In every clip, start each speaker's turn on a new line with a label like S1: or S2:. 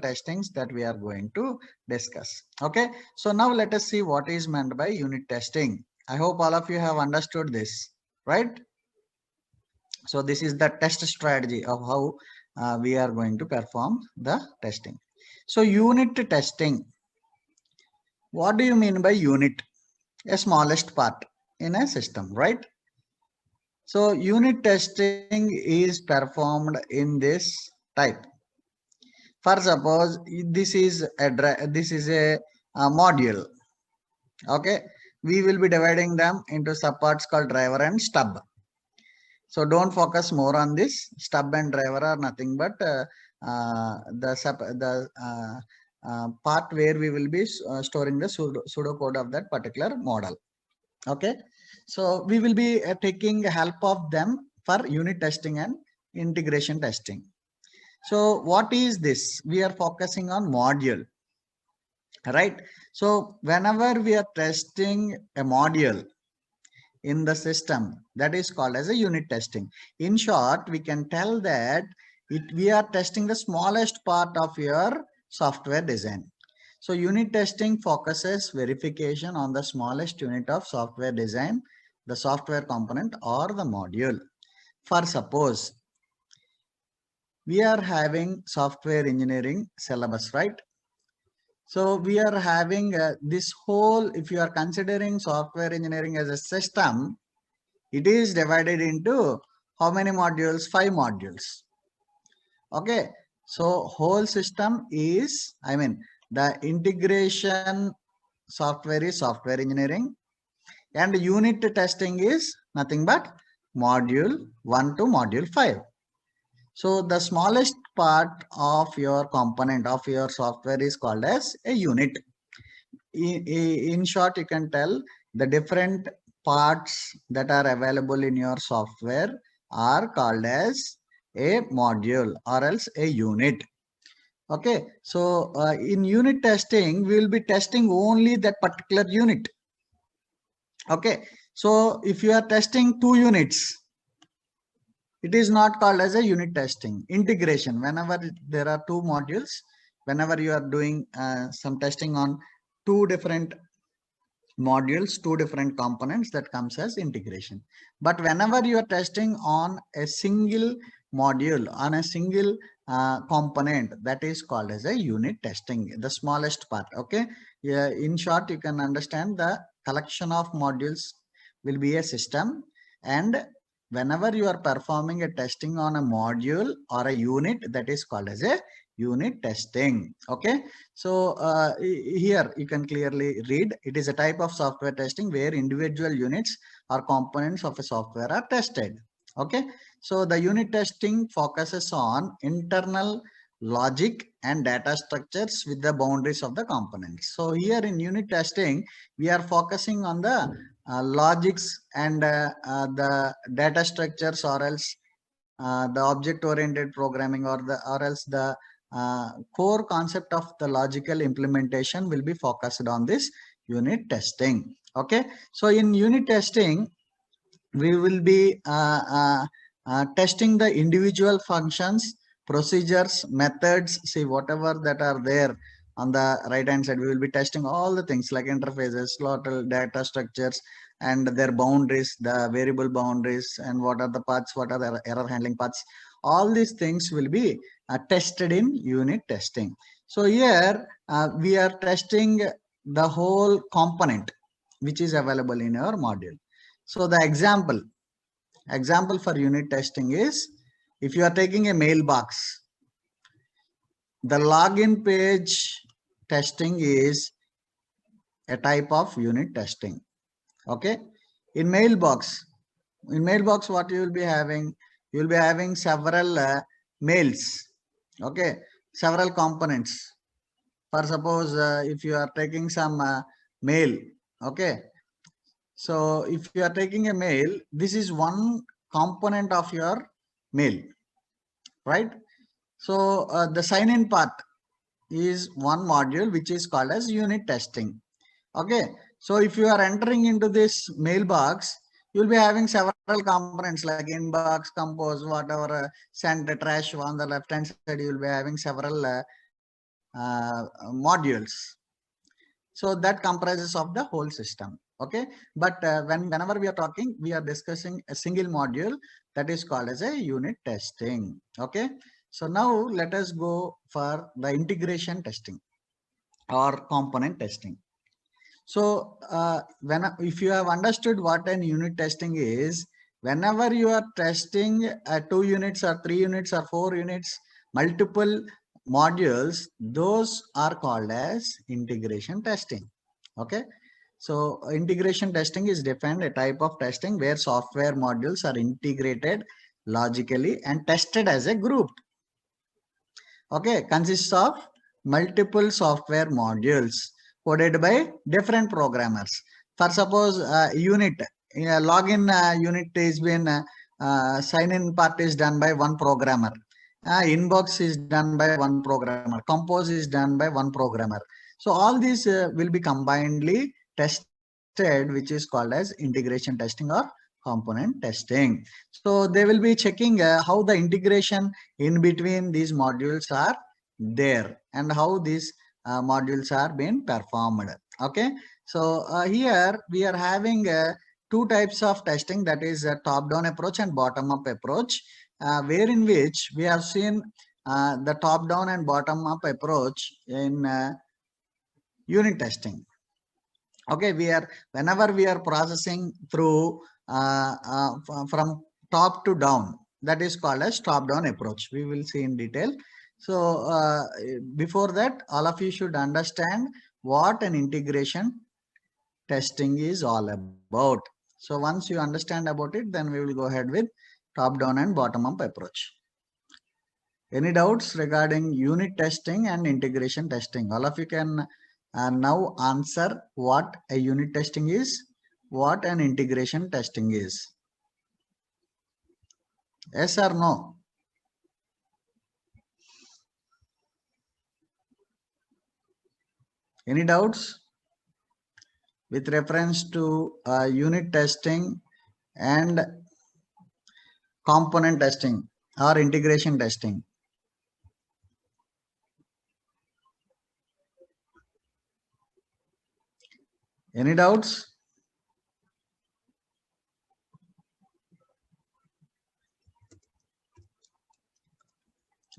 S1: testings that we are going to discuss. Okay, so now let us see what is meant by unit testing. I hope all of you have understood this, right? So this is the test strategy of how we are going to perform the testing. So unit testing, what do you mean by unit? A smallest part in a system, right? So unit testing is performed in this type. For suppose this is a module. Okay, we will be dividing them into subparts called driver and stub. So don't focus more on this. Stub and driver are nothing but the part where we will be storing the pseudo code of that particular model. Okay, so we will be taking help of them for unit testing and integration testing. So what is this? We are focusing on module, right? So whenever we are testing a module in the system, that is called as a unit testing. In short, we can tell that we are testing the smallest part of your software design. So unit testing focuses verification on the smallest unit of software design, the software component or the module. For suppose we are having software engineering syllabus, right? So we are having this whole, if you are considering software engineering as a system, it is divided into how many modules? 5 modules. Okay. So whole system is, I mean, the integration software is software engineering and unit testing is nothing but module 1 to module 5. So the smallest part of your component of your software is called as a unit. In short, you can tell the different parts that are available in your software are called as a module or else a unit. Okay, so in unit testing, we will be testing only that particular unit. Okay, so if you are testing 2 units, it is not called as a unit testing. Integration, whenever there are 2 modules, whenever you are doing some testing on 2 different modules, 2 different components, that comes as integration. But whenever you are testing on a single module, on a single component, that is called as a unit testing, the smallest part. Okay, yeah, in short, you can understand the collection of modules will be a system, and whenever you are performing a testing on a module or a unit, that is called as a unit testing. Okay, so here you can clearly read, it is a type of software testing where individual units or components of a software are tested. Okay, so the unit testing focuses on internal logic and data structures with the boundaries of the components. So here in unit testing, we are focusing on the logics and the data structures, or else the object oriented programming, or else the core concept of the logical implementation will be focused on this unit testing. Okay, so in unit testing, we will be testing the individual functions, procedures, methods. See, whatever that are there on the right hand side, we will be testing all the things like interfaces, slotted data structures, and their boundaries, the variable boundaries, and what are the paths, what are the error handling paths. All these things will be tested in unit testing. So here we are testing the whole component which is available in your module. So the example for unit testing is, if you are taking a mailbox, the login page testing is a type of unit testing. Okay, in mailbox, what you will be having, you will be having several mails. Okay, several components. For suppose if you are taking some mail, okay, so if you are taking a mail, this is one component of your mail, right? So the sign in part is one module which is called as unit testing. Okay, so if you are entering into this mailbox, you will be having several components like inbox, compose, whatever, send, trash. On the left hand side, you will be having several modules. So that comprises of the whole system. Okay, but whenever we are talking, we are discussing a single module, that is called as a unit testing. Okay, so now let us go for the integration testing or component testing. So if you have understood what an unit testing is, whenever you are testing 2 units or 3 units or 4 units, multiple modules, those are called as integration testing. Okay. So integration testing is defined a type of testing where software modules are integrated logically and tested as a group. Okay, consists of multiple software modules coded by different programmers. For suppose unit, login unit is been sign in part is done by one programmer. Inbox is done by one programmer. Compose is done by one programmer. So all these will be combinedly tested, which is called as integration testing or component testing. So they will be checking how the integration in between these modules are there and how these modules are being performed. Okay, so here we are having two types of testing, that is a top-down approach and bottom-up approach, where in which we have seen the top-down and bottom-up approach in unit testing. Okay, we are whenever we are processing through from top to down, that is called as top down approach. We will see in detail. So before that, all of you should understand what an integration testing is all about. So once you understand about it, then we will go ahead with top down and bottom up approach. Any doubts regarding unit testing and integration testing? All of you can now answer what a unit testing is, what an integration testing is. Yes or no? Any doubts with reference to unit testing and component testing or integration testing? Any doubts?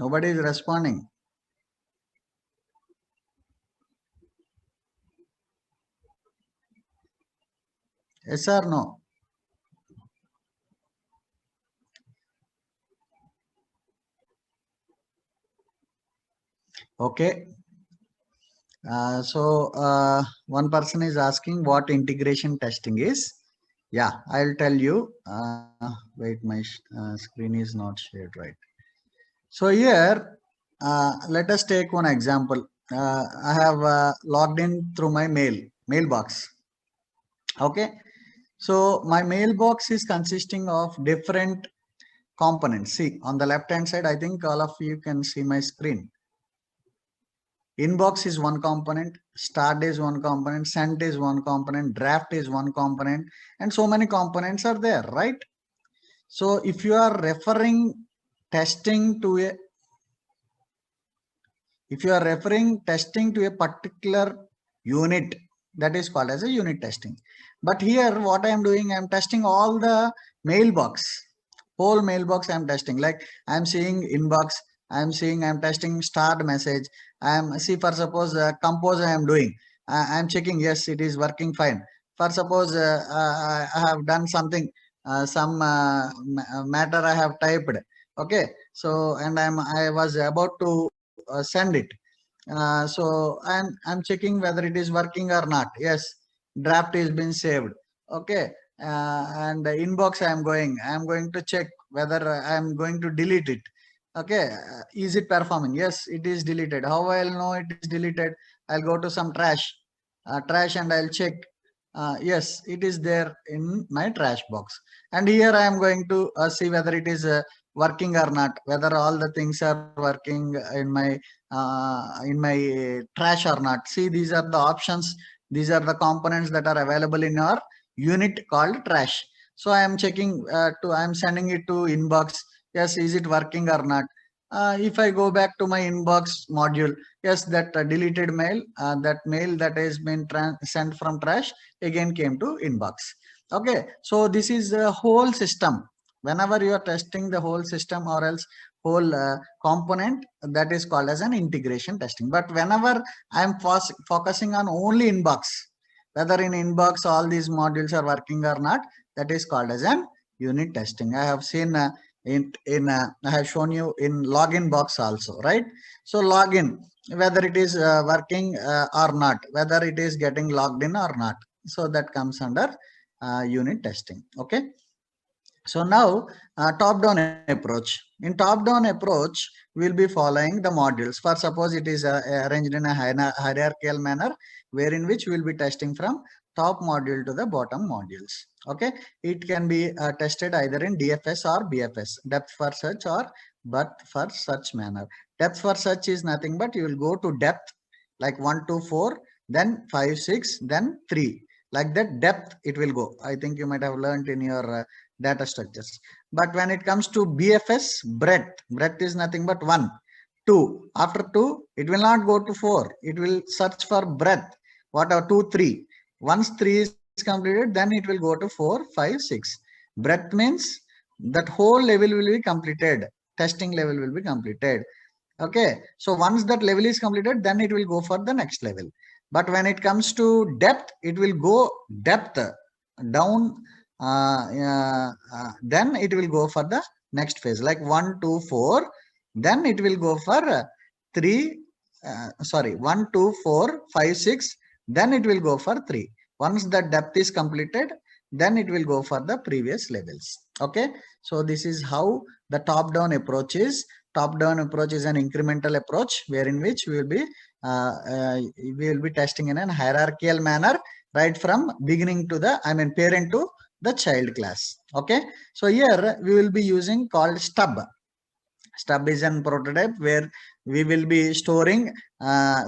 S1: Nobody is responding. Yes or no? Okay. One person is asking what integration testing is. Yeah, I'll tell you. Wait, my screen is not shared right. So here, let us take one example. I have logged in through my mailbox. Okay. So my mailbox is consisting of different components. See, on the left hand side, I think all of you can see my screen. Inbox is one component, start is one component, sent is one component, draft is one component, and so many components are there, right? So if you are referring testing to a particular unit, that is called as a unit testing. But here what I am doing, I am testing all the whole mailbox I am testing. Like I am seeing inbox, I am testing start message. I am for suppose compose I am doing. I am checking, yes, it is working fine. For suppose I have done something, some matter I have typed. Okay, so and I was about to send it. So I'm checking whether it is working or not. Yes, draft is been saved. Okay, and the inbox I am going to check whether I am going to delete it. Okay, is it performing? Yes, it is deleted. How I'll know it is deleted? I'll go to some trash and I'll check. Yes, it is there in my trash box. And here I am going to see whether it is working or not, whether all the things are working in my trash or not. See, these are the options. These are the components that are available in our unit called trash. So I am checking I am sending it to inbox. Yes, is it working or not? If I go back to my inbox module, yes, that deleted mail, that mail that has been sent from trash again came to inbox. Okay, so this is a whole system. Whenever you are testing the whole system or else whole component, that is called as an integration testing. But whenever I am focusing on only inbox, whether in inbox all these modules are working or not, that is called as an unit testing. I have seen I have shown you in login box also, right? So login, whether it is working or not, whether it is getting logged in or not, so that comes under unit testing. Okay, so now top down approach. In top down approach, we'll be following the modules. For suppose it is arranged in a hierarchical manner, wherein which we'll be testing from top module to the bottom modules. Okay, it can be tested either in DFS or BFS, depth first search or breadth first search manner. Depth first search is nothing but you will go to depth like 1 to 4, then 5 6, then 3, like that depth it will go. I think you might have learned in your data structures. But when it comes to BFS, breadth is nothing but 1 2. After 2 it will not go to 4, it will search for breadth, whatever 2 3. Once 3 is completed, then it will go to 4 5 6. Breadth means that whole level will be completed, testing level will be completed. Okay, so once that level is completed, then it will go for the next level. But when it comes to depth, it will go depth down, then it will go for the next phase like 1 2 4. Then it will go for 3 sorry 1 2 4 5 6. Then it will go for 3. Once the depth is completed, then it will go for the previous levels. Okay, so this is how the top down approach is. Top down approach is an incremental approach wherein which uh, uh, we will be testing in an hierarchical manner right from beginning to the parent to the child class. Okay, so here we will be using called stub. Stub is an prototype where we will be storing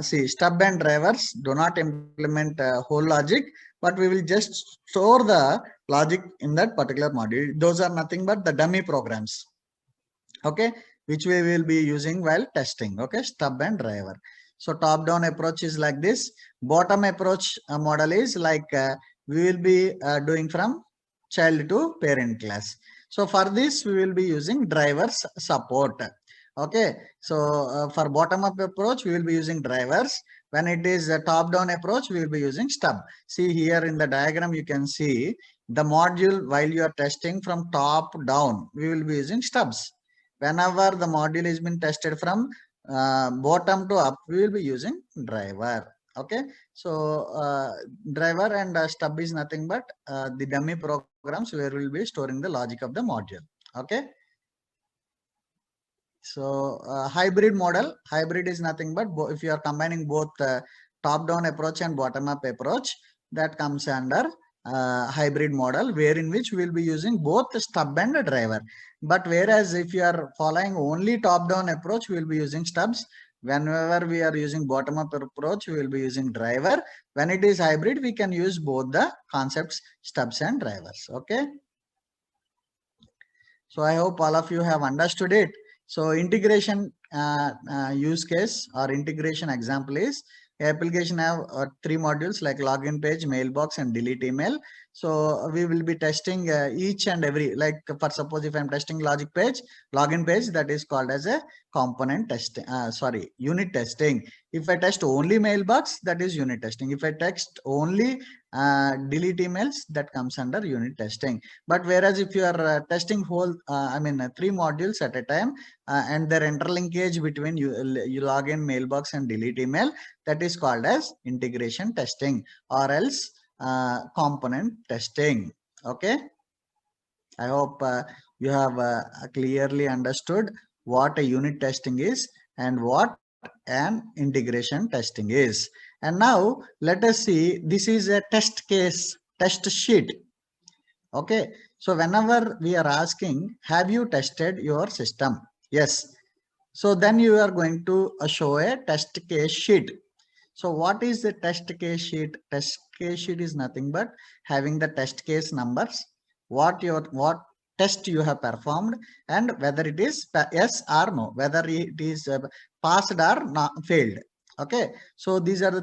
S1: see, stub and drivers do not implement whole logic, but we will just store the logic in that particular module. Those are nothing but the dummy programs, okay, which we will be using while testing. Okay, stub and driver. So top down approach is like this. Bottom approach model is like we will be doing from child to parent class. So for this we will be using drivers support. Okay, so for bottom up approach we will be using drivers. When it is a top down approach, we will be using stub. See here in the diagram you can see the module. While you are testing from top down, we will be using stubs. Whenever the module has been tested from bottom to up, we will be using driver. Okay, so driver and stub is nothing but the dummy programs where we will be storing the logic of the module. Okay, so hybrid model, hybrid is nothing but if you are combining both top down approach and bottom up approach, that comes under hybrid model, wherein which we will be using both stub and driver. But whereas if you are following only top down approach, we will be using stubs. Whenever we are using bottom up approach, we will be using driver. When it is hybrid, we can use both the concepts stubs and drivers. Okay, so I hope all of you have understood it. So integration use case or integration example is application have three modules like login page, mailbox, and delete email. So we will be testing each and every, like for suppose if I'm testing logic page, login page, that is called as a component testing. Sorry, unit testing. If I test only mailbox, that is unit testing. If I test only delete emails, that comes under unit testing. But whereas if you are testing whole three modules at a time and their interlinkage between you log in mailbox and delete email, that is called as integration testing or else component testing. Okay, I hope you have clearly understood what a unit testing is and what an integration testing is. And now let us see, this is a test case, test sheet. Okay, so whenever we are asking, have you tested your system? Yes. So then you are going to show a test case sheet. So what is the test case sheet? Test case sheet is nothing but having the test case numbers, what test you have performed and whether it is yes or no, whether it is passed or not failed. Okay, so these are the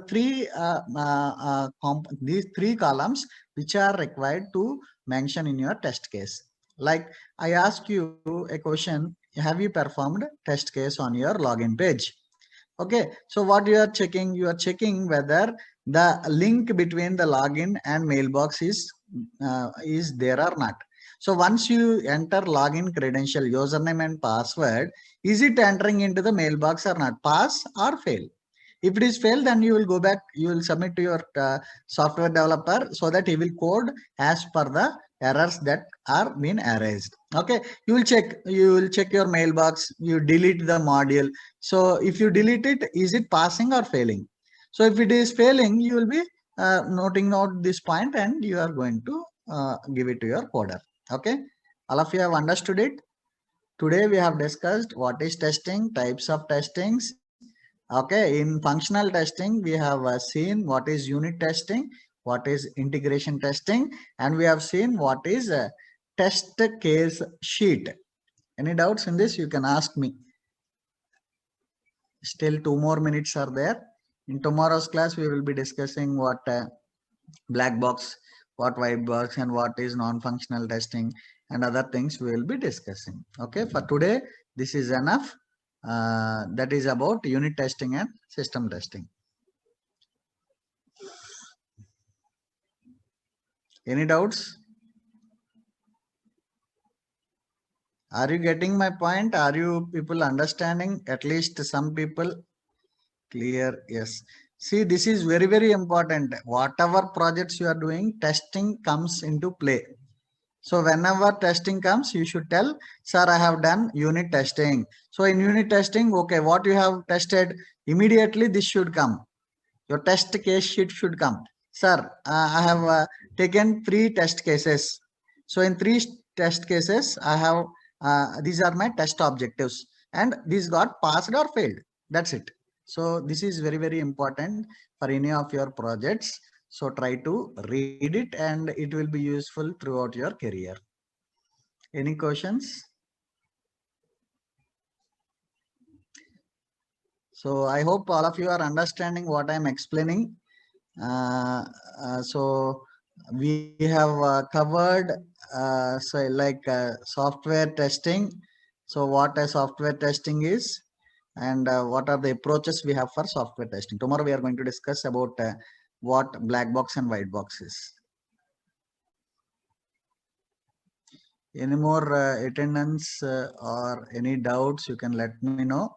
S1: these three columns which are required to mention in your test case. Like I ask you a question, have you performed test case on your login page? Okay, so what you are checking? You are checking whether the link between the login and mailbox is there or not. So once you enter login credential, username and password, is it entering into the mailbox or not? Pass or fail. If it is failed, then you will go back, you will submit to your software developer so that he will code as per the errors that are being erased. Okay, you will check your mailbox, you delete the module. So if you delete it, is it passing or failing? So if it is failing, you will be noting out this point and you are going to give it to your coder. Okay, all of you have understood it. Today we have discussed what is testing, types of testings. Okay, in functional testing, we have seen what is unit testing, what is integration testing, and we have seen what is a test case sheet. Any doubts in this? You can ask me. Still 2 more minutes are there. In tomorrow's class, we will be discussing what black box, what white box, and what is non-functional testing, and other things we will be discussing. Okay, for today, this is enough. That is about unit testing and system testing. Any doubts? Are you getting my point? Are you people understanding? At least some people clear? Yes. See, this is very, very important. Whatever projects you are doing, testing comes into play. So whenever testing comes, you should tell, sir, I have done unit testing. So in unit testing, okay, what you have tested, immediately this should come. Your test case sheet should come. Sir, I have taken 3 test cases. So in 3 test cases, I have, these are my test objectives and these got passed or failed. That's it. So this is very, very important for any of your projects. So try to read it and it will be useful throughout your career. Any questions? So I hope all of you are understanding what I'm explaining. So we have covered so like software testing. So what a software testing is and what are the approaches we have for software testing. Tomorrow we are going to discuss about what black box and white box is. Any more attendance or any doubts, you can let me know.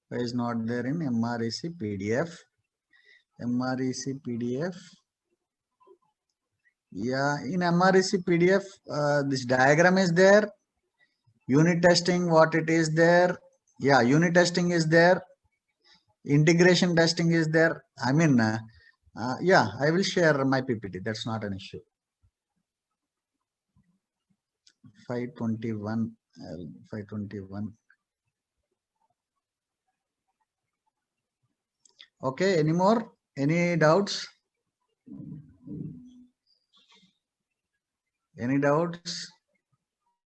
S1: Why is not there in MREC PDF? MREC PDF. Yeah, in MREC PDF, this diagram is there. Unit testing, what it is there. Yeah, unit testing is there. Integration testing is there. I mean, yeah, I will share my PPT. That's not an issue. 521, 521. Okay, any more? Any doubts? Any doubts?